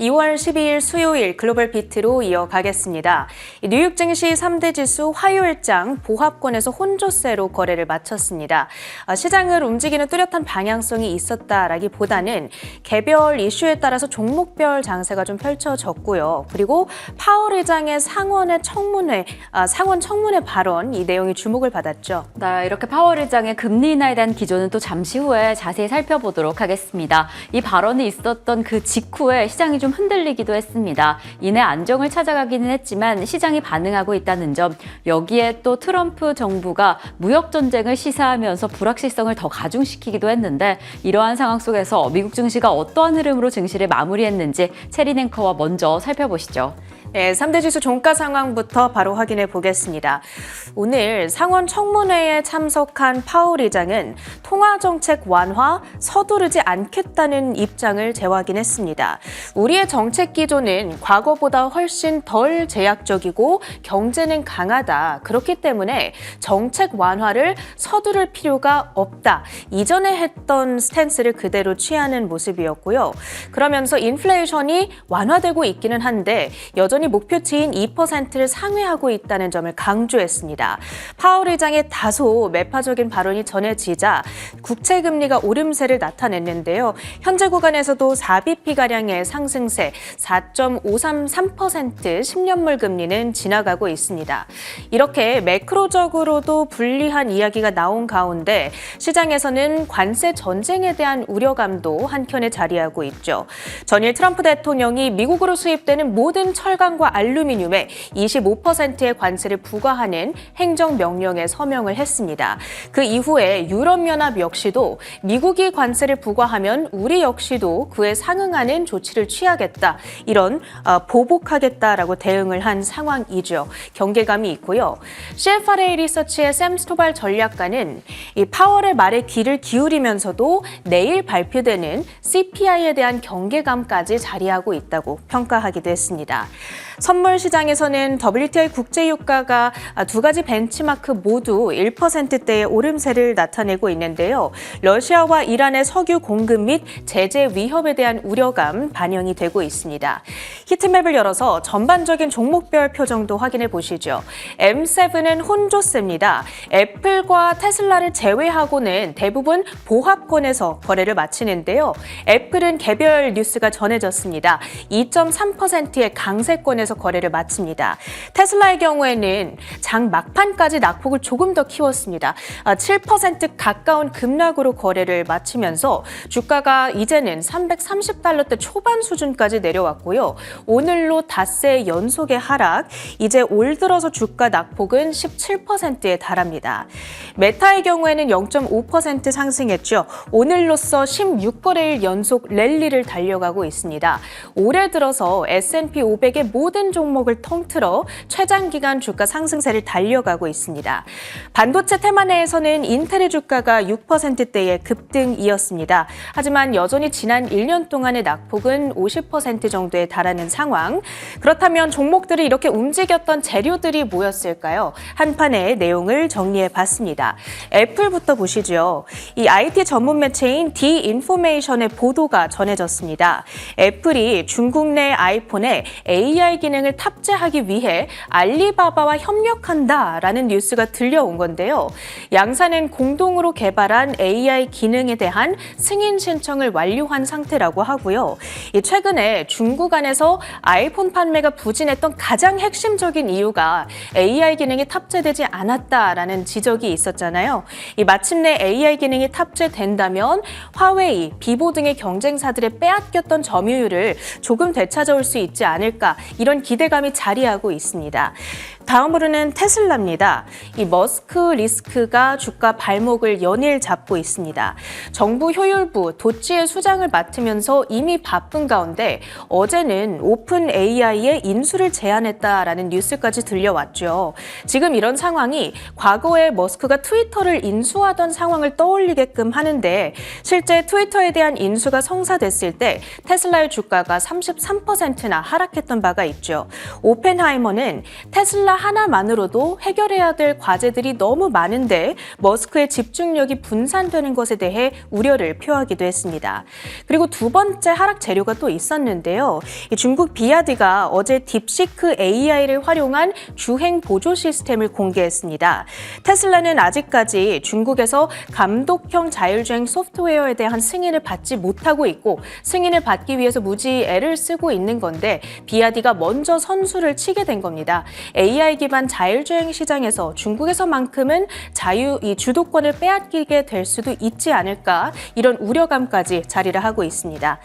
2월 12일 수요일 글로벌 비트로 이어가겠습니다. 뉴욕 증시 3대 지수 화요일장 보합권에서 혼조세로 거래를 마쳤습니다. 시장을 움직이는 뚜렷한 방향성이 있었다라기보다는 개별 이슈에 따라서 종목별 장세가 좀 펼쳐졌고요. 그리고 파월 의장의 상원 청문회 발언, 이 내용이 주목을 받았죠. 네, 이렇게 파월 의장의 금리 인하에 대한 기조는 또 잠시 후에 자세히 살펴보도록 하겠습니다. 이 발언이 있었던 그 직후에 시장이 좀 흔들리기도 했습니다. 이내 안정을 찾아가기는 했지만 시장이 반응하고 있다는 점, 여기에 또 트럼프 정부가 무역 전쟁을 시사하면서 불확실성을 더 가중시키기도 했는데, 이러한 상황 속에서 미국 증시가 어떠한 흐름으로 증시를 마무리했는지 체린 앵커와 먼저 살펴보시죠. 네, 3대 지수 종가 상황부터 바로 확인해 보겠습니다. 오늘 상원 청문회에 참석한 파월 의장은 통화정책 완화 서두르지 않겠다는 입장을 재확인했습니다. 우리의 정책 기조는 과거보다 훨씬 덜 제약적이고 경제는 강하다. 그렇기 때문에 정책 완화를 서두를 필요가 없다. 이전에 했던 스탠스를 그대로 취하는 모습이었고요. 그러면서 인플레이션이 완화되고 있기는 한데 여전히 목표치인 2%를 상회하고 있다는 점을 강조했습니다. 파월 의장의 다소 매파적인 발언이 전해지자 국채금리가 오름세를 나타냈는데요. 현재 구간에서도 4bp가량의 상승세, 4.533% 10년물 금리는 지나가고 있습니다. 이렇게 매크로적으로도 불리한 이야기가 나온 가운데 시장에서는 관세 전쟁에 대한 우려감도 한켠에 자리하고 있죠. 전일 트럼프 대통령이 미국으로 수입되는 모든 철강 과 알루미늄에 25%의 관세를 부과하는 행정명령에 서명을 했습니다. 그 이후에 유럽연합 역시도 미국이 관세를 부과하면 우리 역시도 그에 상응하는 조치를 취하겠다. 이런 보복하겠다라고 대응을 한 상황이죠. 경계감이 있고요. CFRA 리서치의 샘 스토발 전략가는 이 파월의 말에 귀를 기울이면서도 내일 발표되는 CPI에 대한 경계감까지 자리하고 있다고 평가하기도 했습니다. 선물 시장에서는 WTI 국제유가가 두 가지 벤치마크 모두 1%대의 오름세를 나타내고 있는데요. 러시아와 이란의 석유 공급 및 제재 위협에 대한 우려감 반영이 되고 있습니다. 히트맵을 열어서 전반적인 종목별 표정도 확인해 보시죠. M7은 혼조세입니다. 애플과 테슬라를 제외하고는 대부분 보합권에서 거래를 마치는데요. 애플은 개별 뉴스가 전해졌습니다. 2.3%의 강세권에서 거래를 마칩니다. 테슬라의 경우에는 장 막판까지 낙폭을 조금 더 키웠습니다. 7% 가까운 급락으로 거래를 마치면서 주가가 이제는 $330대 초반 수준까지 내려왔고요. 오늘로 닷새 연속의 하락, 이제 올 들어서 주가 낙폭은 17%에 달합니다. 메타의 경우에는 0.5% 상승했죠. 오늘로써 16거래일 연속 랠리를 달려가고 있습니다. 올해 들어서 S&P 500의 모든 종목을 통틀어 최장기간 주가 상승세를 달려가고 있습니다. 반도체 테마 내에서는 인텔의 주가가 6%대의 급등이었습니다. 하지만 여전히 지난 1년 동안의 낙폭은 50% 정도에 달하는 상황. 그렇다면 종목들이 이렇게 움직였던 재료들이 뭐였을까요? 한판의 내용을 정리해 봤습니다. 애플부터 보시죠. 이 IT 전문 매체인 디인포메이션의 보도가 전해졌습니다. 애플이 중국 내 아이폰에 AI 기능을 탑재하기 위해 알리바바와 협력한다라는 뉴스가 들려온 건데요. 양사는 공동으로 개발한 AI 기능에 대한 승인 신청을 완료한 상태라고 하고요. 최근에 중국 안에서 아이폰 판매가 부진했던 가장 핵심적인 이유가 AI 기능이 탑재되지 않았다라는 지적이 있었잖아요. 마침내 AI 기능이 탑재된다면 화웨이, 비보 등의 경쟁사들의 빼앗겼던 점유율을 조금 되찾아올 수 있지 않을까, 이런 기대감이 자리하고 있습니다. 다음으로는 테슬라입니다. 이 머스크 리스크가 주가 발목을 연일 잡고 있습니다. 정부 효율부 도치의 수장을 맡으면서 이미 바쁜 가운데 어제는 오픈 AI의 인수를 제안했다라는 뉴스까지 들려왔죠. 지금 이런 상황이 과거에 머스크가 트위터를 인수하던 상황을 떠올리게끔 하는데, 실제 트위터에 대한 인수가 성사됐을 때 테슬라의 주가가 33%나 하락했던 바가 있죠. 오펜하이머는 테슬라 하나만으로도 해결해야 될 과제들이 너무 많은데 머스크의 집중력이 분산되는 것에 대해 우려를 표하기도 했습니다. 그리고 두 번째 하락 재료가 또 있었는데요. 중국 비야디가 어제 딥시크 AI를 활용한 주행 보조 시스템을 공개했습니다. 테슬라는 아직까지 중국에서 감독형 자율주행 소프트웨어에 대한 승인을 받지 못하고 있고 승인을 받기 위해서 무지 애를 쓰고 있는 건데 비야디가 먼저 선수를 치게 된 겁니다. AI 기반 자율주행 시장에서 중국에서만큼은 이 주도권을 빼앗기게 될 수도 있지 않을까 이런 우려감까지 자리를 하고 있습니다.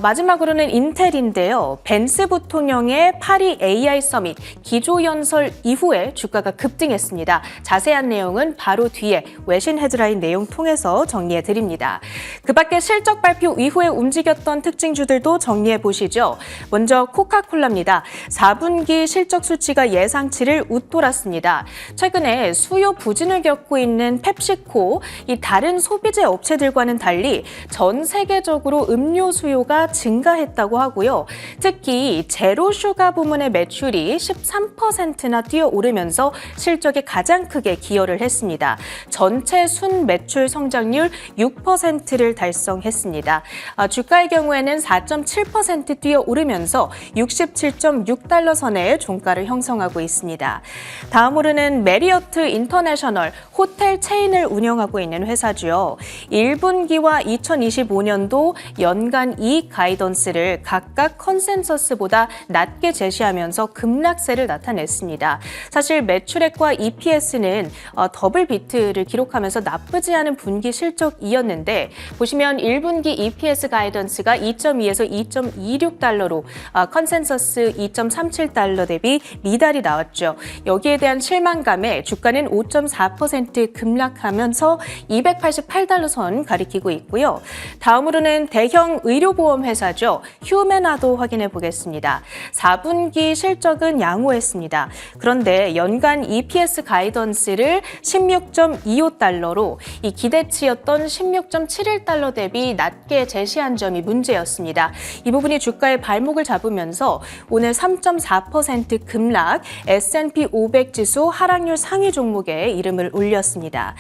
마지막으로는 인텔인데요. 벤스 부통령의 파리 AI 서밋 기조연설 이후에 주가가 급등했습니다. 자세한 내용은 바로 뒤에 외신 헤드라인 내용 통해서 정리해 드립니다. 그 밖에 실적 발표 이후에 움직였던 특징주들도 정리해 보시죠. 먼저 코카콜라입니다. 4분기 실적 수치가 예상치를 웃돌았습니다. 최근에 수요 부진을 겪고 있는 펩시코, 이 다른 소비재 업체들과는 달리 전 세계적으로 음료 수요가 증가했다고 하고요. 특히 제로 슈가 부문의 매출이 13%나 뛰어오르면서 실적에 가장 크게 기여를 했습니다. 전체 순 매출 성장률 6%를 달성했습니다. 주가의 경우에는 4.7% 뛰어오르면서 67.6달러 선의 종가를 형성하고 있습니다. 다음으로는 메리어트 인터내셔널 호텔 체인을 운영하고 있는 회사죠. 1분기와 2025년도 연간 이익 가이던스를 각각 컨센서스보다 낮게 제시하면서 급락세를 나타냈습니다. 사실 매출액과 EPS는 더블 비트를 기록하면서 나쁘지 않은 분기 실적이었는데 보시면 1분기 EPS 가이던스가 2.2에서 2.26달러로 컨센서스 2.37달러 대비 미달이 나왔죠. 여기에 대한 실망감에 주가는 5.4% 급락하면서 288달러 선 가리키고 있고요. 다음으로는 대형 의료보험 회사죠. 휴메나도 확인해 보겠습니다. 4분기 실적은 양호했습니다. 그런데 연간 EPS 가이던스를 16.25달러로 이 기대치였던 16.71달러 대비 낮게 제시한 점이 문제였습니다. 이 부분이 주가의 발목을 잡으면서 오늘 3.4% 급락, S&P 500 지수 하락률 상위 종목에 이름을 올렸습니다.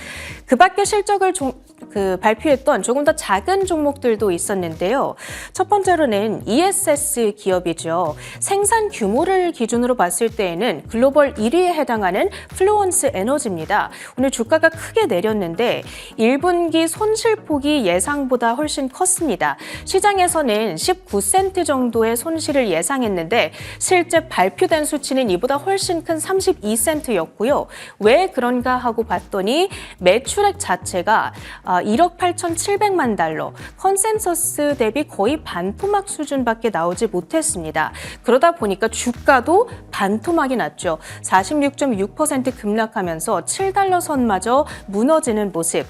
그 밖에 실적을 발표했던 조금 더 작은 종목들도 있었는데요. 첫 번째로는 ESS 기업이죠. 생산 규모를 기준으로 봤을 때에는 글로벌 1위에 해당하는 플루언스 에너지입니다. 오늘 주가가 크게 내렸는데 1분기 손실폭이 예상보다 훨씬 컸습니다. 시장에서는 19센트 정도의 손실을 예상했는데 실제 발표된 수치는 이보다 훨씬 큰 32센트였고요. 왜 그런가 하고 봤더니 매출액 자체가 1억 8,700만 달러, 컨센서스 대비 거의 반토막 수준밖에 나오지 못했습니다. 그러다 보니까 주가도 반토막이 났죠. 46.6% 급락하면서 7달러 선마저 무너지는 모습.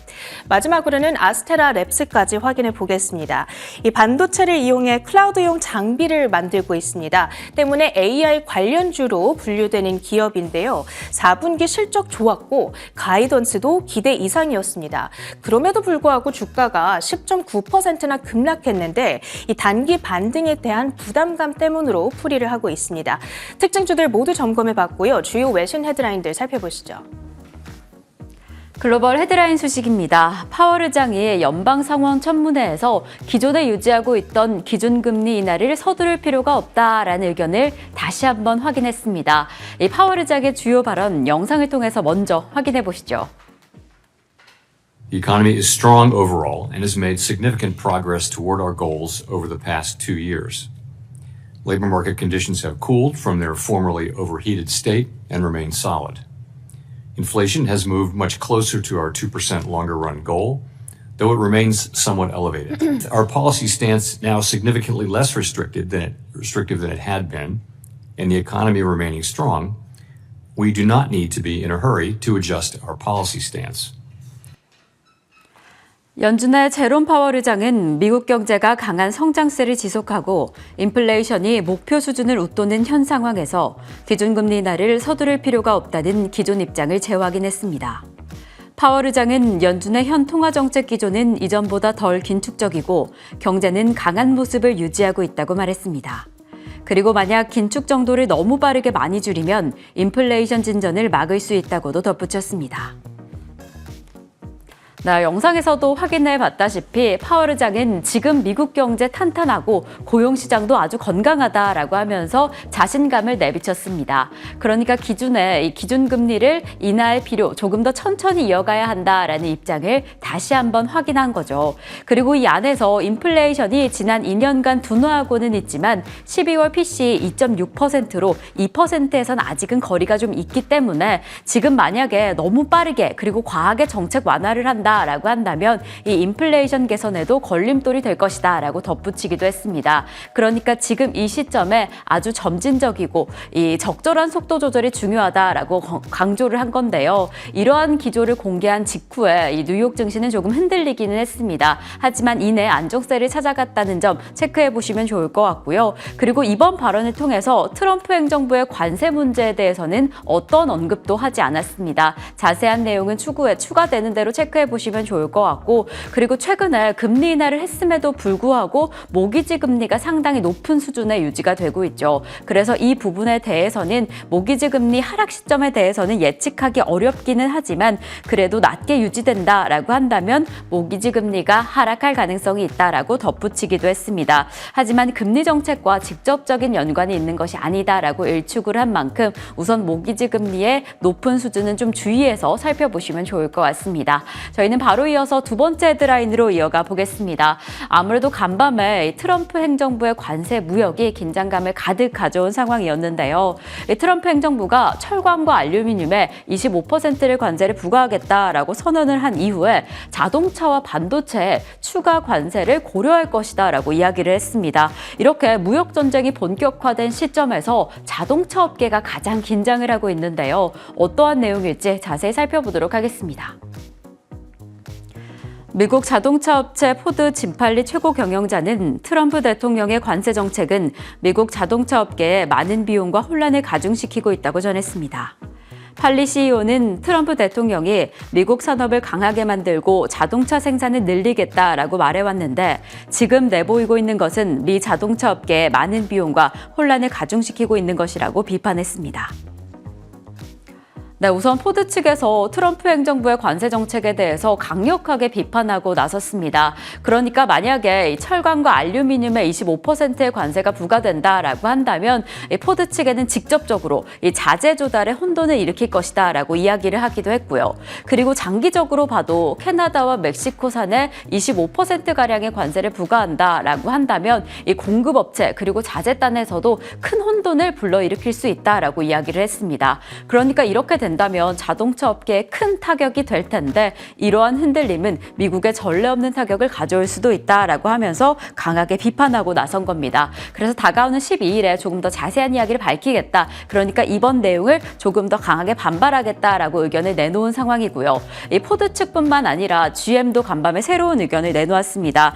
마지막으로는 아스테라 랩스까지 확인해 보겠습니다. 이 반도체를 이용해 클라우드용 장비를 만들고 있습니다. 때문에 AI 관련주로 분류되는 기업인데요. 4분기 실적 좋았고 가이던스도 기대 이상이었습니다. 그럼에도 불구하고 주가가 10.9%나 급락했는데 이 단기 반등에 대한 부담감 때문으로 풀이를 하고 있습니다. 특징주들 모두 점검해 봤고요. 주요 외신 헤드라인들 살펴보시죠. 글로벌 헤드라인 소식입니다. 파월 의장이 연방상원 청문회에서 기존에 유지하고 있던 기준금리 인하를 서두를 필요가 없다라는 의견을 다시 한번 확인했습니다. 이 파월 의장의 주요 발언 영상을 통해서 먼저 확인해 보시죠. The economy is strong overall and has made significant progress toward our goals over the past 2 years. Labor market conditions have cooled from their formerly overheated state and remain solid. Inflation has moved much closer to our 2% longer-run goal, though it remains somewhat elevated. Our policy stance now significantly less restrictive than it had been, and the economy remaining strong, we do not need to be in a hurry to adjust our policy stance. 연준의 제롬 파월 의장은 미국 경제가 강한 성장세를 지속하고 인플레이션이 목표 수준을 웃도는 현 상황에서 기준금리 인하를 서두를 필요가 없다는 기존 입장을 재확인했습니다. 파월 의장은 연준의 현 통화정책 기조는 이전보다 덜 긴축적이고 경제는 강한 모습을 유지하고 있다고 말했습니다. 그리고 만약 긴축 정도를 너무 빠르게 많이 줄이면 인플레이션 진전을 막을 수 있다고도 덧붙였습니다. 영상에서도 확인해 봤다시피 파월 의장은 지금 미국 경제 탄탄하고 고용 시장도 아주 건강하다라고 하면서 자신감을 내비쳤습니다. 그러니까 이 기준금리를 인하할 필요 조금 더 천천히 이어가야 한다라는 입장을 다시 한번 확인한 거죠. 그리고 이 안에서 인플레이션이 지난 2년간 둔화하고는 있지만 12월 PC 2.6%로 2%에선 아직은 거리가 좀 있기 때문에 지금 만약에 너무 빠르게 그리고 과하게 정책 완화를 한다 라고 한다면 이 인플레이션 개선에도 걸림돌이 될 것이다 라고 덧붙이기도 했습니다. 그러니까 지금 이 시점에 아주 점진적이고 이 적절한 속도 조절이 중요하다라고 강조를 한 건데요. 이러한 기조를 공개한 직후에 이 뉴욕 증시는 조금 흔들리기는 했습니다. 하지만 이내 안정세를 찾아갔다는 점 체크해 보시면 좋을 것 같고요. 그리고 이번 발언을 통해서 트럼프 행정부의 관세 문제에 대해서는 어떤 언급도 하지 않았습니다. 자세한 내용은 추후에 추가되는 대로 체크해 보시면 좋을 것 같고, 그리고 최근에 금리 인하를 했음에도 불구하고 모기지 금리가 상당히 높은 수준에 유지가 되고 있죠. 그래서 이 부분에 대해서는 모기지 금리 하락 시점에 대해서는 예측하기 어렵기는 하지만 그래도 낮게 유지된다라고 한다면 모기지 금리가 하락할 가능성이 있다라고 덧붙이기도 했습니다. 하지만 금리 정책과 직접적인 연관이 있는 것이 아니다라고 일축을 한 만큼 우선 모기지 금리의 높은 수준은 좀 주의해서 살펴보시면 좋을 것 같습니다. 저희는 바로 이어서 두 번째 헤드라인으로 이어가 보겠습니다. 아무래도 간밤에 트럼프 행정부의 관세 무역이 긴장감을 가득 가져온 상황이었는데요. 트럼프 행정부가 철광과 알루미늄에 25%를 관세를 부과하겠다라고 선언을 한 이후에 자동차와 반도체에 추가 관세를 고려할 것이다라고 이야기를 했습니다. 이렇게 무역 전쟁이 본격화된 시점에서 자동차 업계가 가장 긴장을 하고 있는데요. 어떠한 내용일지 자세히 살펴보도록 하겠습니다. 미국 자동차 업체 포드 짐팔리 최고 경영자는 트럼프 대통령의 관세 정책은 미국 자동차 업계에 많은 비용과 혼란을 가중시키고 있다고 전했습니다. 팔리 CEO는 트럼프 대통령이 미국 산업을 강하게 만들고 자동차 생산을 늘리겠다라고 말해왔는데 지금 내보이고 있는 것은 미 자동차 업계에 많은 비용과 혼란을 가중시키고 있는 것이라고 비판했습니다. 우선 포드 측에서 트럼프 행정부의 관세 정책에 대해서 강력하게 비판하고 나섰습니다. 그러니까 만약에 철강과 알루미늄에 25%의 관세가 부과된다라고 한다면 포드 측에는 직접적으로 이 자재 조달에 혼돈을 일으킬 것이다라고 이야기를 하기도 했고요. 그리고 장기적으로 봐도 캐나다와 멕시코산에 25%가량의 관세를 부과한다라고 한다면 이 공급업체 그리고 자재단에서도 큰 혼돈을 불러일으킬 수 있다라고 이야기를 했습니다. 그러니까 이렇게 된다면 자동차 업계에 큰 타격이 될 텐데 이러한 흔들림은 미국에 전례 없는 타격을 가져올 수도 있다라고 하면서 강하게 비판하고 나선 겁니다. 그래서 다가오는 12일에 조금 더 자세한 이야기를 밝히겠다. 그러니까 이번 내용을 조금 더 강하게 반발하겠다라고 의견을 내놓은 상황이고요. 이 포드 측뿐만 아니라 GM도 간밤에 새로운 의견을 내놓았습니다.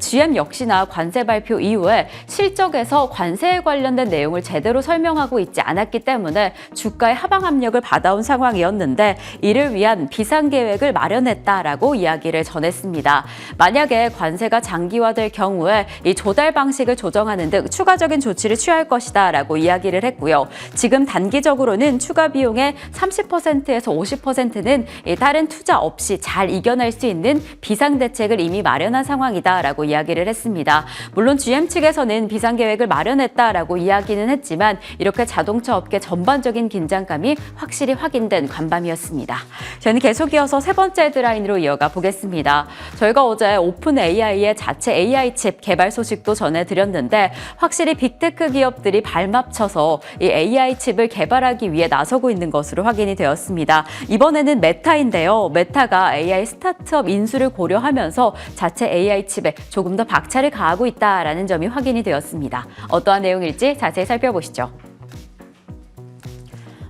GM 역시나 관세 발표 이후에 실적에서 관세에 관련된 내용을 제대로 설명하고 있지 않았기 때문에 주가의 하방 압력을 받아온 상황이었는데 이를 위한 비상계획을 마련했다라고 이야기를 전했습니다. 만약에 관세가 장기화될 경우에 이 조달 방식을 조정하는 등 추가적인 조치를 취할 것이다라고 이야기를 했고요. 지금 단기적으로는 추가 비용의 30%에서 50%는 다른 투자 없이 잘 이겨낼 수 있는 비상대책을 이미 마련한 상황이다라고 이야기를 했습니다. 물론 GM 측에서는 비상계획을 마련했다라고 이야기는 했지만 이렇게 자동차 업계 전반적인 긴장감이 확실히 확인된 간밤이었습니다. 저는 계속 이어서 세 번째 헤드라인으로 이어가 보겠습니다. 저희가 어제 오픈 AI의 자체 AI 칩 개발 소식도 전해드렸는데 확실히 빅테크 기업들이 발맞춰서 이 AI 칩을 개발하기 위해 나서고 있는 것으로 확인이 되었습니다. 이번에는 메타인데요. 메타가 AI 스타트업 인수를 고려하면서 자체 AI 칩에 조금 더 박차를 가하고 있다라는 점이 확인이 되었습니다. 어떠한 내용일지 자세히 살펴보시죠.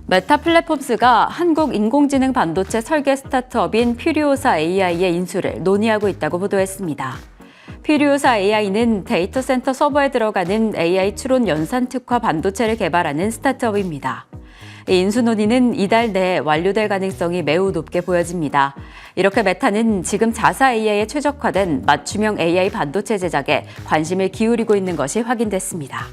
메타 플랫폼스가 한국 인공지능 반도체 설계 스타트업인 퓨리오사 AI의 인수를 논의하고 있다고 보도했습니다. 퓨리오사 AI는 데이터 센터 서버에 들어가는 AI 추론 연산 특화 반도체를 개발하는 스타트업입니다. 이 인수 논의는 이달 내에 완료될 가능성이 매우 높게 보여집니다. 이렇게 메타는 지금 자사 AI에 최적화된 맞춤형 AI 반도체 제작에 관심을 기울이고 있는 것이 확인됐습니다.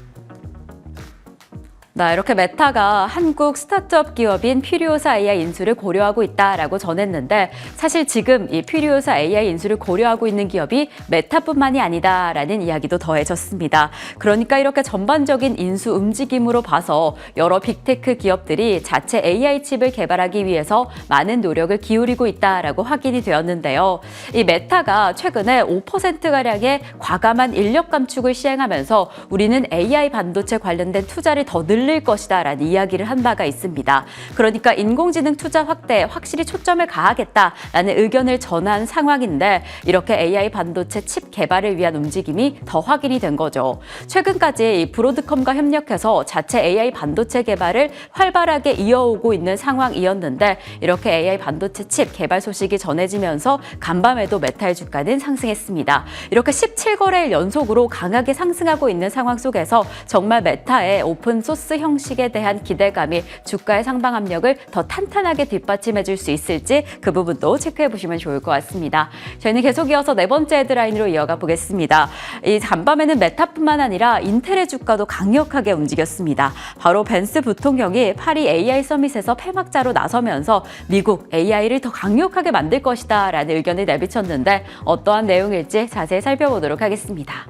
이렇게 메타가 한국 스타트업 기업인 퓨리오사 AI 인수를 고려하고 있다라고 전했는데 사실 지금 이 퓨리오사 AI 인수를 고려하고 있는 기업이 메타뿐만이 아니다라는 이야기도 더해졌습니다. 그러니까 이렇게 전반적인 인수 움직임으로 봐서 여러 빅테크 기업들이 자체 AI 칩을 개발하기 위해서 많은 노력을 기울이고 있다라고 확인이 되었는데요. 이 메타가 최근에 5%가량의 과감한 인력 감축을 시행하면서 우리는 AI 반도체 관련된 투자를 더 늘릴 것이다라는 이야기를 한 바가 있습니다. 그러니까 인공지능 투자 확대에 확실히 초점을 가하겠다라는 의견을 전한 상황인데 이렇게 AI 반도체 칩 개발을 위한 움직임이 더 확인이 된 거죠. 최근까지 브로드컴과 협력해서 자체 AI 반도체 개발을 활발하게 이어오고 있는 상황이었는데 이렇게 AI 반도체 칩 개발 소식이 전해지면서 간밤에도 메타의 주가는 상승했습니다. 이렇게 17거래일 연속으로 강하게 상승하고 있는 상황 속에서 정말 메타의 오픈소스 형식에 대한 기대감이 주가의 상방 압력을 더 탄탄하게 뒷받침해 줄 수 있을지 그 부분도 체크해 보시면 좋을 것 같습니다. 저희는 계속 이어서 네 번째 헤드라인으로 이어가 보겠습니다. 이 간밤에는 메타뿐만 아니라 인텔의 주가도 강력하게 움직였습니다. 바로 벤스 부통령이 파리 AI 서밋에서 폐막자로 나서면서 미국 AI를 더 강력하게 만들 것이다 라는 의견을 내비쳤는데 어떠한 내용일지 자세히 살펴보도록 하겠습니다.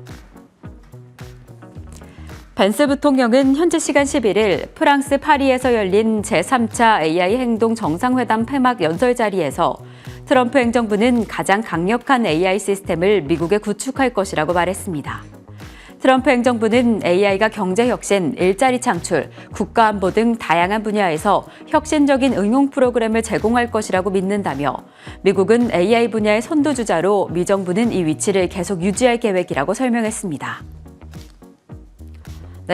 벤스 부통령은 현지 시간 11일 프랑스 파리에서 열린 제3차 AI 행동 정상회담 폐막 연설 자리에서 트럼프 행정부는 가장 강력한 AI 시스템을 미국에 구축할 것이라고 말했습니다. 트럼프 행정부는 AI가 경제 혁신, 일자리 창출, 국가 안보 등 다양한 분야에서 혁신적인 응용 프로그램을 제공할 것이라고 믿는다며 미국은 AI 분야의 선두주자로 미 정부는 이 위치를 계속 유지할 계획이라고 설명했습니다.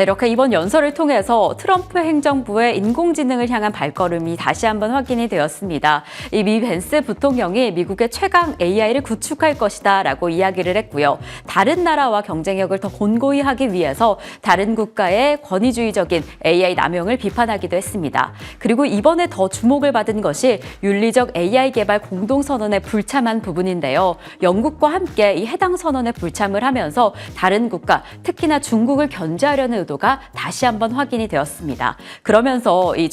이렇게 이번 연설을 통해서 트럼프 행정부의 인공지능을 향한 발걸음이 다시 한번 확인이 되었습니다. 이 미 벤스 부통령이 미국의 최강 AI를 구축할 것이다 라고 이야기를 했고요. 다른 나라와 경쟁력을 더 곤고히 하기 위해서 다른 국가의 권위주의적인 AI 남용을 비판하기도 했습니다. 그리고 이번에 더 주목을 받은 것이 윤리적 AI 개발 공동선언에 불참한 부분인데요. 영국과 함께 이 해당 선언에 불참을 하면서 다른 국가, 특히나 중국을 견제하려는 의도가 다시 한번 확인이 되었습니다. 그러면서 이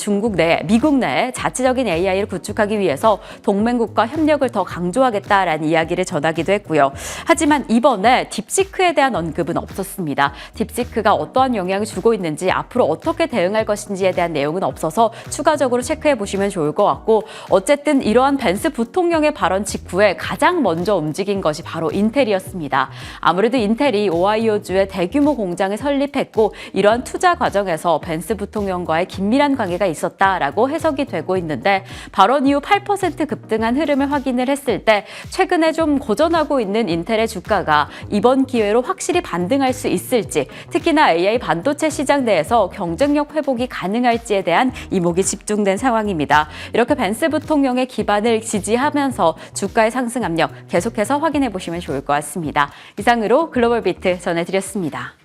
미국 내 자체적인 AI를 구축하기 위해서 동맹국과 협력을 더 강조하겠다라는 이야기를 전하기도 했고요. 하지만 이번에 딥시크에 대한 언급은 없었습니다. 딥시크가 어떠한 영향을 주고 있는지 앞으로 어떻게 대응할 것인지에 대한 내용은 없어서 추가적으로 체크해 보시면 좋을 것 같고 어쨌든 이러한 벤스 부통령의 발언 직후에 가장 먼저 움직인 것이 바로 인텔이었습니다. 아무래도 인텔이 오하이오주에 대규모 공장을 설립했고 이러한 투자 과정에서 벤스 부통령과의 긴밀한 관계가 있었다라고 해석이 되고 있는데 발언 이후 8% 급등한 흐름을 확인을 했을 때 최근에 좀 고전하고 있는 인텔의 주가가 이번 기회로 확실히 반등할 수 있을지 특히나 AI 반도체 시장 내에서 경쟁력 회복이 가능할지에 대한 이목이 집중된 상황입니다. 이렇게 벤스 부통령의 기반을 지지하면서 주가의 상승 압력 계속해서 확인해 보시면 좋을 것 같습니다. 이상으로 글로벌 비트 전해드렸습니다.